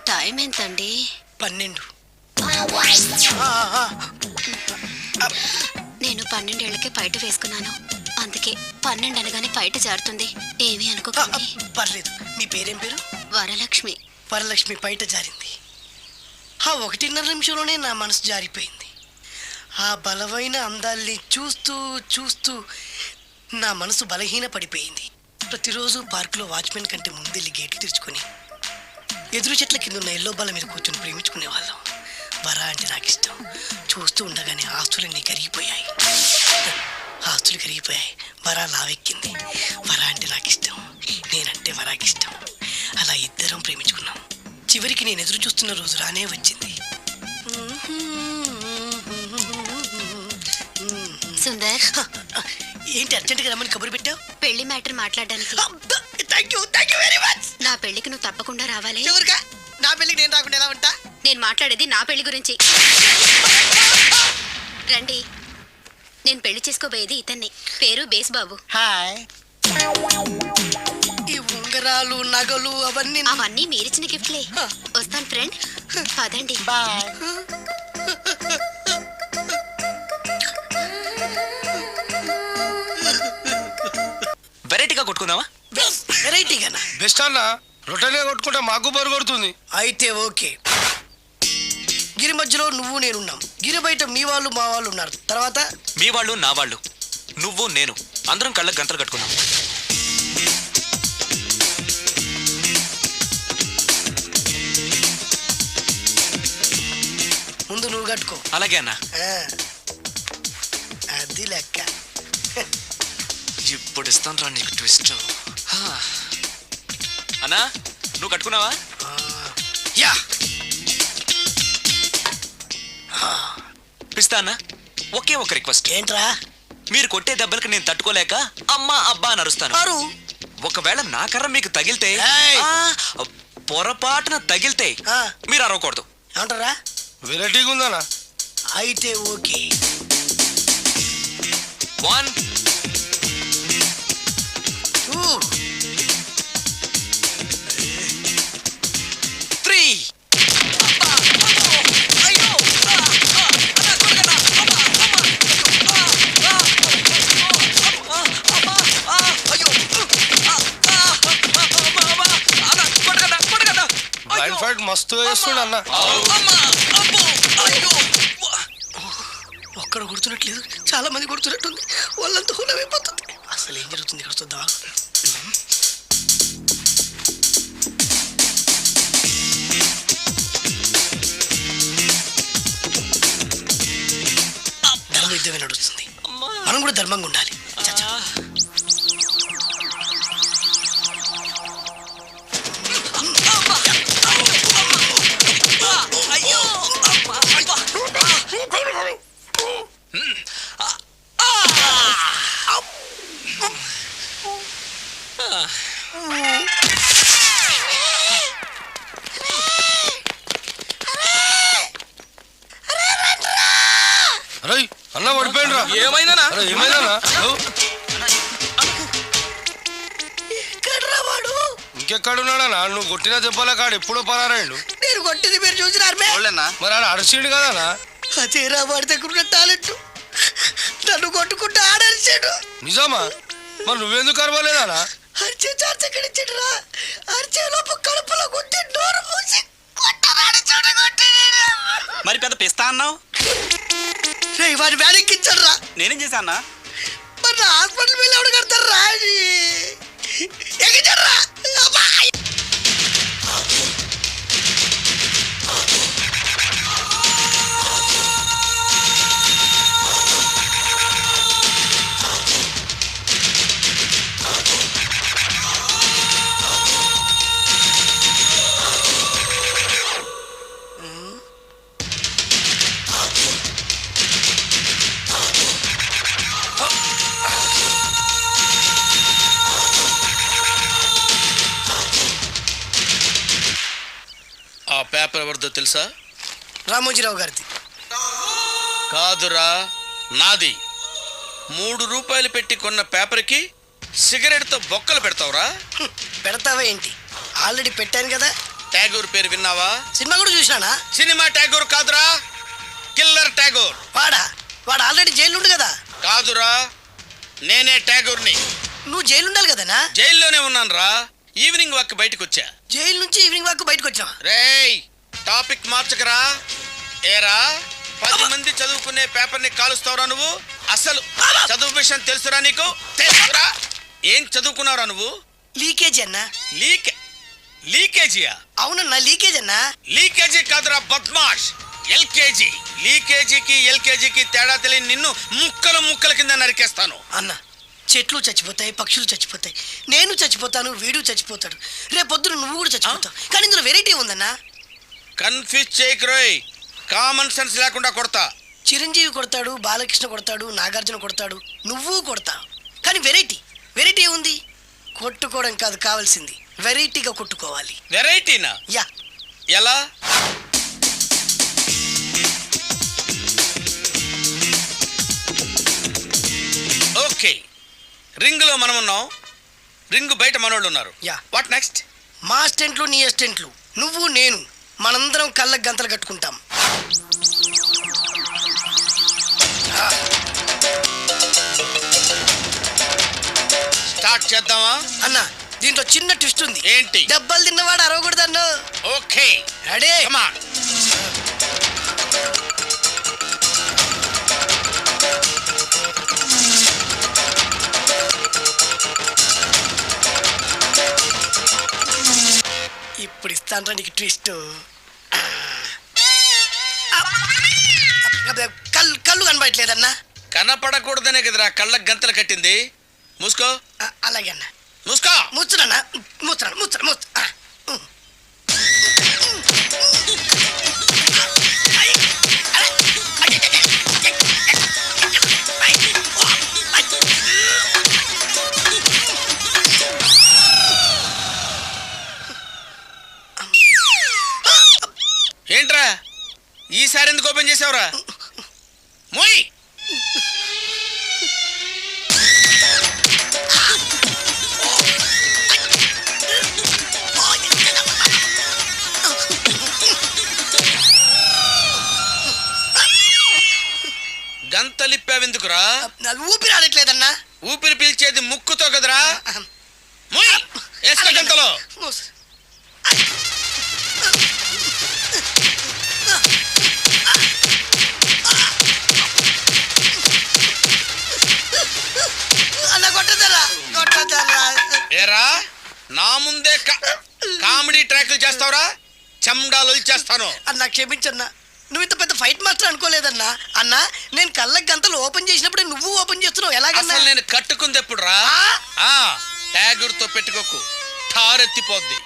Time ఎంతండి? 12. నేను 12 ఏళ్లకే పైట వేసుకున్నాను. అందుకే 12 అనగానే పైట జారుతుంది. ఏమీ అనుకోకండి. పర్లేదు. మీ పేరేం పేరు? వరలక్ష్మి. వరలక్ష్మి పైట జారింది. ఆ 1.5 నిమిషంలోనే నా మనసు జారిపోయింది. ఆ బలమైన అందాల్ని చూస్తూ చూస్తూ నా మనసు బలహీన పడిపోయింది. ప్రతిరోజు పార్కులో వాచ్మెన్ కంటే ముందెళ్ళి గేట్లు తెరుచుకొని ఎదురు చెట్ల కింద ఉన్న ఎల్లో బాల మీద కూర్చొని ప్రేమించుకునే వాళ్ళం. వరా అంటే నాకు ఇష్టం. చూస్తూ ఉండగానే ఆస్తులన్నీ కరిగిపోయాయి. వరా లావెక్కింది. వరా అంటే నాకు ఇష్టం, నేనంటే వరాకి ఇష్టం. అలా ఇద్దరం ప్రేమించుకున్నాం. చివరికి నేను ఎదురు చూస్తున్న రోజు రానే వచ్చింది. సుందర్, ఏంటి అర్జెంట్గా రమ్మని కబురు పెట్టావు? పెళ్లి మ్యాటర్ మాట్లాడడానికి. Thank you very much. నా పెళ్లికి నువ్వు తప్పకుండా రావాలి. ఎవరుగా? నా పెళ్లికి నేను రాకుండా ఎలా ఉంటా? నేను మాట్లాడేది నా పెళ్లి గురించి. రండి. నేను పెళ్లి చేసుకోబోయేది ఇతన్ని. పేరు బేస్బాబు. హాయ్. ఈ ఉంగరాలు నగలు అవన్నీ మీరిచ్చిన గిఫ్ట్లే. వస్తాను ఫ్రెండ్. పదండి. బాయ్. వెరైటీగా కొట్టుకుందామా? వెరైటీగానా? బెస్ట్ అన్న. రొట్టెలుగా కొట్టుకుంటే మాకు బోరు కొడుతుంది. అయితే ఓకే. గిరి మధ్యలో నువ్వు నేనున్నాం. గిరి బయట మీ వాళ్ళు మా వాళ్ళు ఉన్నారు. తర్వాత మీ వాళ్ళు నా వాళ్ళు, నువ్వు నేను, అందరం కళ్ళకు గంతలు కట్టుకుందాం. ముందు నువ్వు కట్టుకో. అలాగే అన్న. అది లెక్క. ఇప్పుడు ఇస్తాను రా నీకు ట్విస్ట్. అన్నా, నువ్వు కట్టుకున్నావా? యా. పిస్తా అన్న, ఒకే ఒక రిక్వెస్ట్. ఏంట్రా? మీరు కొట్టే దెబ్బలకి నేను తట్టుకోలేక అమ్మా అబ్బా అని అరుస్తాను. ఒకవేళ నా కర్ర మీకు తగిలితే, పొరపాటున తగిలితే మీరు అరవకూడదు. ఏమంటారా? వెరైటీగా ఉందన్నా. అయితే ఓకే. 1 2 3. లైన్ ఫైట్ మస్తుగా చేస్తుండ అన్న. ఒక్కడ కొడుతున్నట్లేదు, చాలా మంది కొడుతున్నట్టుంది. వాళ్ళంతా హులమైపోతుంది. అసలు ఏం జరుగుతుంది ఇక్కడ చూద్దామా? ధర్మ యుద్ధమే నడుస్తుంది. మనం కూడా ధర్మంగా ఉండాలి. అరే అన్న పడిపోయిండ్రా. ఏమైందనా? ఏమైందన్నా? ఇంకెక్కడున్నాడన్నా? నువ్వు కొట్టిన దెబ్బల కాడు ఎప్పుడో పరారాయండు. నేను కొట్టింది మీరు చూసినారు. మరి ఆడ అరిసిండు కదనా? అదేరా వాడి దగ్గర ఉన్న టాలెంట్. నన్ను కొట్టుకుంటూ ఆడరిచాడు. నిజమా? మరి నువ్వెందుకు అరవలేదనా? అరిచే ఛాన్స్ ఎక్కడ ఇచ్చాడురా? అరిచే లోపు కడుపులో కొట్టి డోరు మూసి కొట్టరాడు చూడగొట్టి. మరి పెద్ద పిస్తా అన్నావు. వాడి వ్యానికి ఇచ్చాడు రా. నేనేం చేశానా? మరి నా హాస్పిటల్ బిల్ ఎవడు కడతారు రా? ఎగిచాడు రా. పేపర్ ఎవరిదో తెలుసా? రామోజీరావు గారిది. కాదురా, నాది. ₹3 పెట్టి కొన్న పేపర్కి సిగరెట్తో బొక్కలు పెడతావురా? పెడతావా ఏంటి? ఆల్రెడీ పెట్టాను కదా. ట్యాగూర్ పేరు విన్నావా? సినిమా కూడా చూసినానా? సినిమా ట్యాగూర్ కాదురా, కిల్లర్ ట్యాగూర్. వాడు ఆల్రెడీ జైలు ఉండు కదా. కాదురా, నేనే ట్యాగూర్ని. నువ్వు జైలు ఉండాలి కదనా? జైల్లోనే ఉన్నాను రా. ఈవినింగ్ వాక్ బయటకు వచ్చా. జైలు నుంచి ఈవినింగ్ వాక్ బయటకు వచ్చావా? రేయ్, టాపిక్ మార్చకరా. ఏరా, 10 మంది చదువుకునే పేపర్ని కాలుస్తావురా నువ్వు? అసలు చదువు విషయం తెలుసురా నీకు? తెలుసురా? ఏం చదువుకున్నావురా నువ్వు? లీకేజీ అన్నా. లీకేజీయా? అవునన్నా, లీకేజ్ అన్నా. లీకేజీ కాదురా బద్మాష్, ఎల్కేజీ. లీకేజీకి ఎల్కేజీకి తేడా తెలియని నిన్ను ముక్కలు ముక్కల కింద నరికేస్తాను. అన్నా, చెట్లు చచ్చిపోతాయి, పక్షులు చచ్చిపోతాయి, నేను చచ్చిపోతాను, వీడు చచ్చిపోతాడు, రేపొద్దున నువ్వు కూడా చచ్చిపోతావు. కానీ ఇందులో వెరైటీ ఉందన్నా. కన్ఫ్యూజ్ చేయకురోయ్, కామన్ సెన్స్ లేకుండా కొడతా. చిరంజీవి కొడతాడు, బాలకృష్ణ కొడతాడు, నాగార్జున కొడతాడు, నువ్వు కొడతావు. కానీ వెరైటీ ఉంది. కొట్టుకోవడం కాదు కావాల్సింది, వెరైటీగా కొట్టుకోవాలి. వెరైటీనా? యా. ఎలా? ఓకే, రింగులో మనం ఉన్నాం, రింగు బయట మనోళ్ళు ఉన్నారు. యా. What next? మా స్టెంట్లు, నీ అస్టెంట్లు, నువ్వు నేను, మనందరం కళ్ళకు గంతలు కట్టుకుంటాం. స్టార్ట్ చేద్దామా? అన్నా, దీంట్లో చిన్న ట్విస్ట్ ఉంది. ఏంటి? దెబ్బలు తిన్నవాడు అరవకూడదు అన్న. Okay, ready? Come on. ఇప్పుడు ఇస్తాను నీకు ట్విస్ట్. కళ్ళు కనబడట్లేదన్నా. కనపడకూడదనే కదరా కళ్ళకు గంతలు కట్టింది. మూసుకో. అలాగే అన్న. మూసుకో. మూస్తున్నానా? మూస్తున్నాను. ఏంట్రా ఈసారి ఎందుకు ఓపెన్ చేసావురా? మొయ్. గంతలిప్పావెందుకురా? ఊపిరి ఆడట్లేదన్నా. ఊపిరి పీల్చేది ముక్కుతో కదరా. మొయ్, వేసుకో గంతలో. అలా కొట్టదరా. ఏరా, నా ముందే కామెడీ ట్రాక్లు చేస్తావురా? చెమ్డాలు చేస్తాను. అన్నా క్షమించన్నా, నువ్వు ఇంత పెద్ద ఫైట్ మాస్టర్ అనుకోలేదన్నా. అన్నా, నేను కళ్ళకి గంతలు ఓపెన్ చేసినప్పుడే నువ్వు ఓపెన్ చేస్తున్నావు. ఎలాగన్నా? అసలు నేను కట్టుకుంది ఎప్పుడు రా? ట్యాగూర్తో పెట్టుకోకు, ఠారెత్తిపోద్ది.